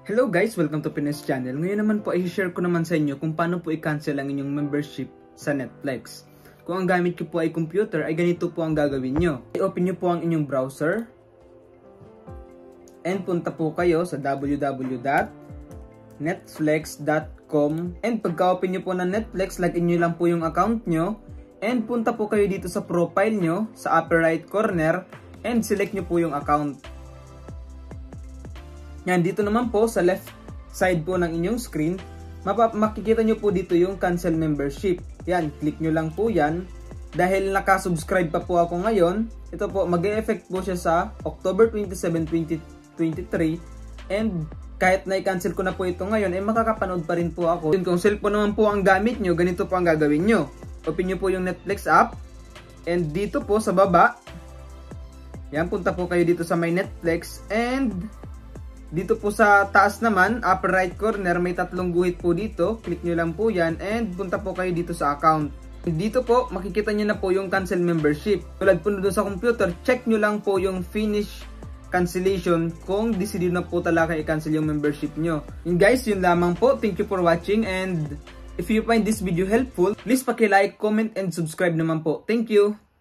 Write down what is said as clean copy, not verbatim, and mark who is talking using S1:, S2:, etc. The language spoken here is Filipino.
S1: Hello guys! Welcome to Pines Channel. Ngayon naman po ay share ko naman sa inyo kung paano po i-cancel ang inyong membership sa Netflix. Kung ang gamit ko po ay computer, ay ganito po ang gagawin nyo. I-open nyo po ang inyong browser and punta po kayo sa www.netflix.com and pagka-open nyo po ng Netflix, login nyo lang po yung account nyo and punta po kayo dito sa profile nyo sa upper right corner and select nyo po yung account. Yan, dito naman po sa left side po ng inyong screen, makikita nyo po dito yung cancel membership. Yan, click nyo lang po yan. Dahil nakasubscribe pa po ako ngayon, ito po, mag-e-effect po siya sa October 27, 2023. And kahit na-cancel ko na po ito ngayon, ay makakapanood pa rin po ako. Kung cellphone naman po ang gamit nyo, ganito po ang gagawin nyo. Open nyo po yung Netflix app. And dito po sa baba, yan, punta po kayo dito sa My Netflix. And dito po sa taas naman, upper right corner, may tatlong guhit po dito. Click nyo lang po yan and punta po kayo dito sa account. Dito po, makikita nyo na po yung cancel membership. Tulad po doon sa computer, check nyo lang po yung finish cancellation kung decidido na po talaga i-cancel yung membership nyo. Yun guys, yun lamang po. Thank you for watching and if you find this video helpful, please paki-like, comment, and subscribe naman po. Thank you!